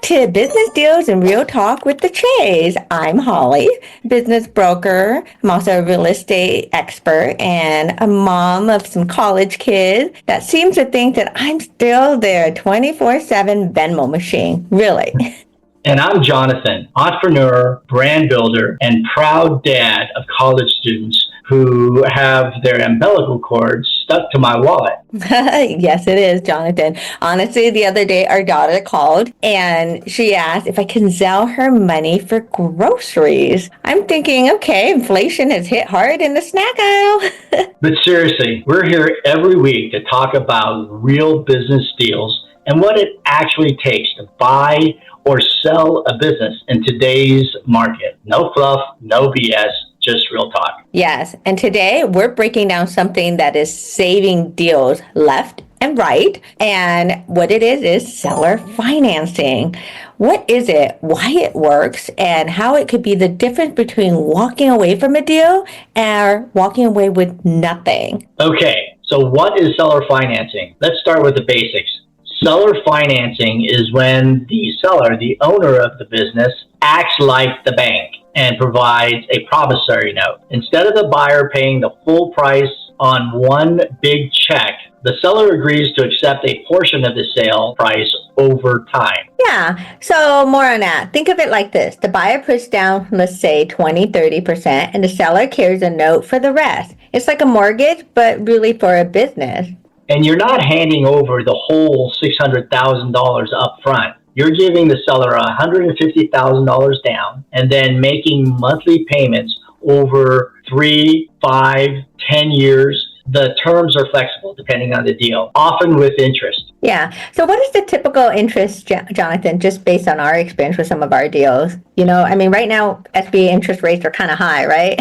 to Business Deals and Real Talk with the Trays. I'm Holly, business broker. I'm also a real estate expert and a mom of some college kids that seems to think that I'm still their 24/7 Venmo machine. Really. And I'm Jonathan, entrepreneur, brand builder, and proud dad of college students who have their umbilical cords stuck to my wallet. Yes, it is, Jonathan. Honestly, the other day our daughter called and she asked if I can sell her money for groceries. I'm thinking, okay, inflation has hit hard in the snack aisle. But seriously, we're here every week to talk about real business deals and what it actually takes to buy or sell a business in today's market. No fluff, no BS, just real talk. Yes, and today we're breaking down something that is saving deals left and right. And what it is seller financing. What is it, why it works, and how it could be the difference between walking away from a deal and walking away with nothing. Okay, so what is seller financing? Let's start with the basics. Seller financing is when the seller, the owner of the business, acts like the bank and provides a promissory note. Instead of the buyer paying the full price on one big check, the seller agrees to accept a portion of the sale price over time. Yeah, so more on that. Think of it like this. The buyer puts down, let's say, 20-30%, and the seller carries a note for the rest. It's like a mortgage, but really for a business. And you're not handing over the whole $600,000 up front. You're giving the seller $150,000 down and then making monthly payments over 3, 5, 10 years. The terms are flexible depending on the deal, often with interest. Yeah. So what is the typical interest, Jonathan, just based on our experience with some of our deals? You know, I mean, right now, SBA interest rates are kind of high, right?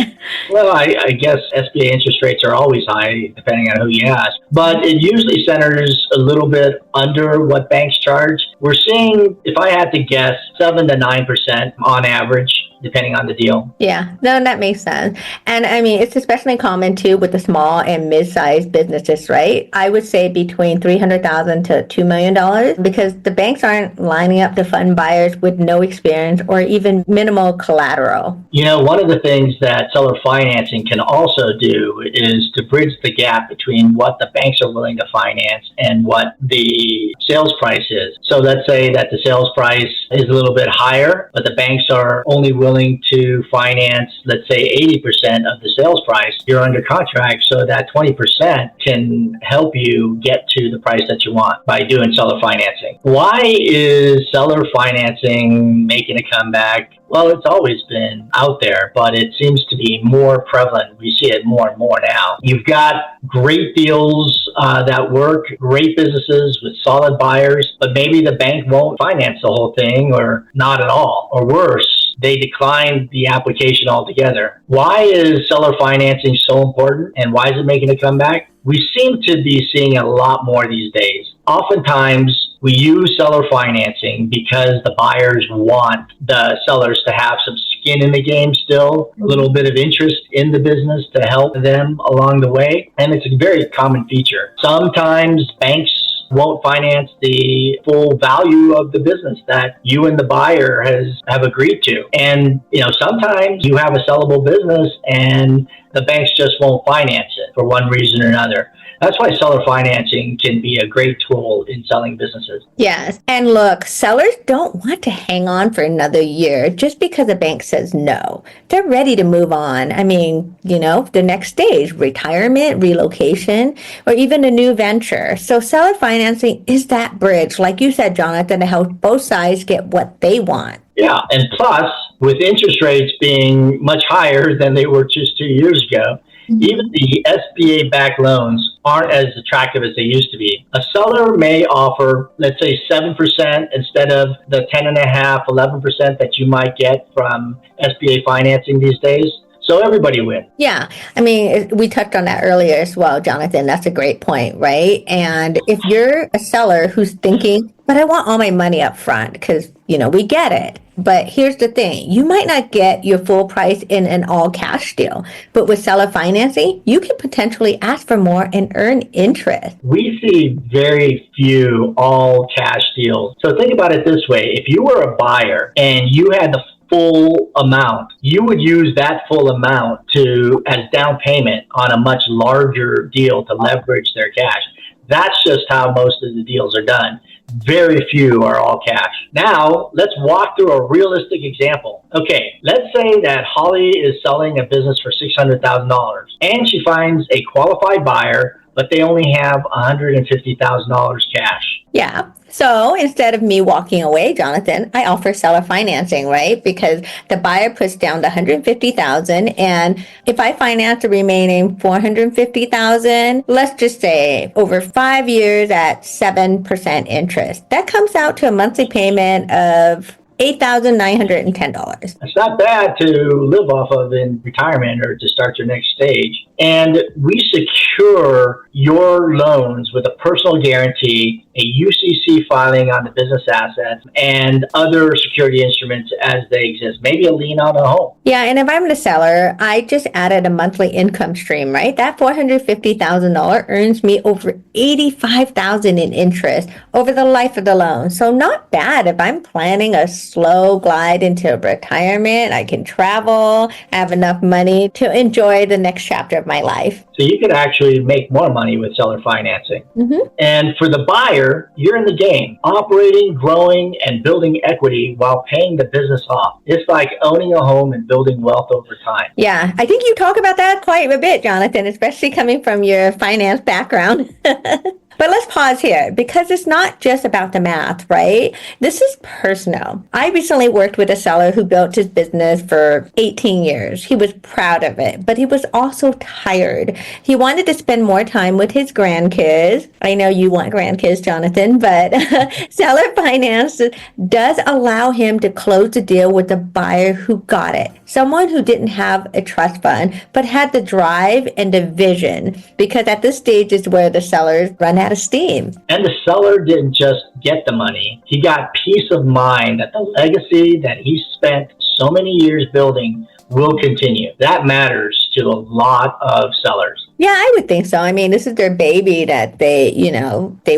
Well, I guess SBA interest rates are always high, depending on who you ask. But it usually centers a little bit under what banks charge. We're seeing, if I had to guess, 7 to 9% on average, depending on the deal. Yeah, no, that makes sense. And I mean, it's especially common too with the small and mid-sized businesses, right? I would say between $300,000 to $2 million because the banks aren't lining up to fund buyers with no experience or even minimal collateral. You know, one of the things that seller financing can also do is to bridge the gap between what the banks are willing to finance and what the sales price is. So let's say that the sales price is a little bit higher, but the banks are only willing to finance, let's say 80% of the sales price. You're under contract, so that 20% can help you get to the price that you want by doing seller financing. Why is seller financing making a comeback? Well, it's always been out there, but it seems to be more prevalent. We see it more and more now. You've got great deals that work, great businesses with solid buyers, but maybe the bank won't finance the whole thing or not at all, or worse, they declined the application altogether. Why is seller financing so important and why is it making a comeback? We seem to be seeing a lot more these days. Oftentimes, we use seller financing because the buyers want the sellers to have some skin in the game still, a little bit of interest in the business to help them along the way. And it's a very common feature. Sometimes banks won't finance the full value of the business that you and the buyer have agreed to. And, you know, sometimes you have a sellable business and the banks just won't finance it for one reason or another. That's why seller financing can be a great tool in selling businesses. Yes. And look, sellers don't want to hang on for another year just because a bank says no. They're ready to move on. I mean, you know, the next stage, retirement, relocation, or even a new venture. So seller financing is that bridge, like you said, Jonathan, to help both sides get what they want. Yeah. And plus, with interest rates being much higher than they were just 2 years ago, even the SBA-backed loans aren't as attractive as they used to be. A seller may offer, let's say, 7% instead of the 10.5%, 11% that you might get from SBA financing these days. So everybody wins. Yeah. I mean, we touched on that earlier as well, Jonathan. That's a great point, right? And if you're a seller who's thinking, but I want all my money up front because, you know, we get it. But here's the thing, you might not get your full price in an all cash deal, but with seller financing, you can potentially ask for more and earn interest. We see very few all cash deals. So think about it this way. If you were a buyer and you had the full amount, you would use that full amount as down payment on a much larger deal to leverage their cash. That's just how most of the deals are done. Very few are all cash. Now, let's walk through a realistic example. Okay, let's say that Holly is selling a business for $600,000 and she finds a qualified buyer, but they only have $150,000 cash. Yeah. So instead of me walking away, Jonathan, I offer seller financing, right? Because the buyer puts down the $150,000, and if I finance the remaining $450,000, let's just say over 5 years at 7% interest, that comes out to a monthly payment of $8,910. It's not bad to live off of in retirement or to start your next stage. And we secure your loans with a personal guarantee, a UCC filing on the business assets, and other security instruments as they exist. Maybe a lien on a home. Yeah, and if I'm the seller, I just added a monthly income stream, right? That $450,000 earns me over $85,000 in interest over the life of the loan. So not bad if I'm planning a slow glide into retirement. I can travel, have enough money to enjoy the next chapter of my life. So you could actually make more money with seller financing. Mm-hmm. And for the buyer, you're in the game, operating, growing, and building equity while paying the business off. It's like owning a home and building wealth over time. Yeah, I think you talk about that quite a bit, Jonathan, especially coming from your finance background. But let's pause here because it's not just about the math, right? This is personal. I recently worked with a seller who built his business for 18 years. He was proud of it, but he was also tired. He wanted to spend more time with his grandkids. I know you want grandkids, Jonathan, but seller finance does allow him to close the deal with a buyer who got it. Someone who didn't have a trust fund, but had the drive and the vision, because at this stage is where the sellers run out of steam. And the seller didn't just get the money. He got peace of mind that the legacy that he spent so many years building will continue. That matters to a lot of sellers. Yeah, I would think so. I mean, this is their baby that they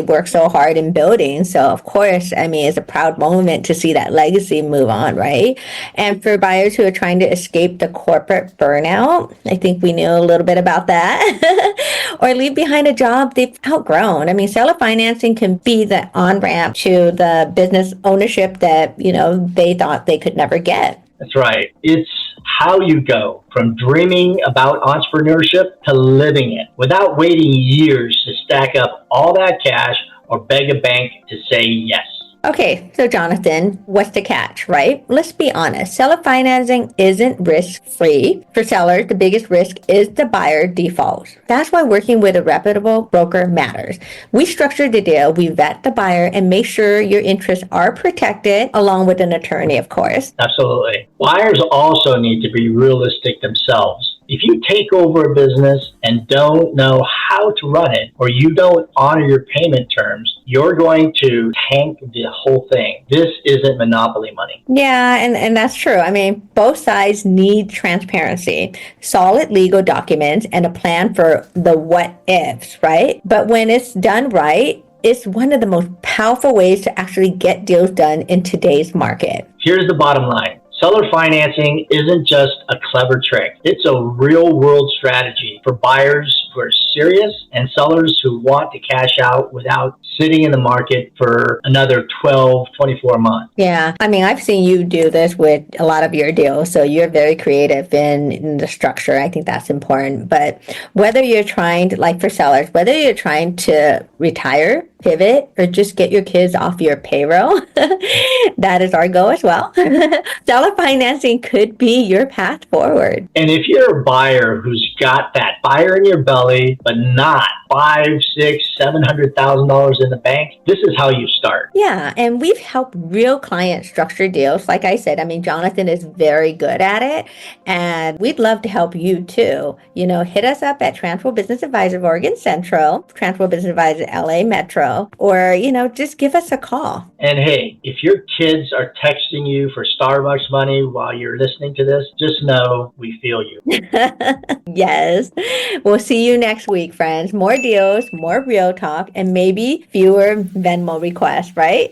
work so hard in building. So, of course, I mean, it's a proud moment to see that legacy move on, right? And for buyers who are trying to escape the corporate burnout, I think we knew a little bit about that, or leave behind a job they've outgrown. I mean, seller financing can be the on-ramp to the business ownership that, they thought they could never get. That's right. It's how you go from dreaming about entrepreneurship to living it without waiting years to stack up all that cash or beg a bank to say yes. Okay, so Jonathan, what's the catch, right? Let's be honest. Seller financing isn't risk-free. For sellers, the biggest risk is the buyer defaults. That's why working with a reputable broker matters. We structure the deal, we vet the buyer, and make sure your interests are protected, along with an attorney, of course. Absolutely. Buyers also need to be realistic themselves. If you take over a business and don't know how to run it, or you don't honor your payment terms, you're going to tank the whole thing. This isn't monopoly money. Yeah, and that's true. I mean, both sides need transparency, solid legal documents, and a plan for the what ifs, right? But when it's done right, it's one of the most powerful ways to actually get deals done in today's market. Here's the bottom line. Seller financing isn't just a clever trick. It's a real-world strategy for buyers who are serious and sellers who want to cash out without sitting in the market for another 12, 24 months. Yeah, I mean, I've seen you do this with a lot of your deals, so you're very creative in the structure. I think that's important. But whether you're trying to, like for sellers, whether you're trying to retire, pivot, or just get your kids off your payroll, that is our goal as well. Seller financing could be your path forward. And if you're a buyer who's got that fire in your belly, but not 5, 6, $700,000 in the bank, this is how you start. Yeah, and we've helped real clients structure deals. Like I said, I mean, Jonathan is very good at it, and we'd love to help you too. Hit us up at Transworld Business Advisor of Oregon Central, Transworld Business Advisor LA Metro, or, just give us a call. And hey, if your kids are texting you for Starbucks money while you're listening to this, just know we feel you. Yes. We'll see you next week, friends. More deals, more real talk, and maybe fewer Venmo requests, right?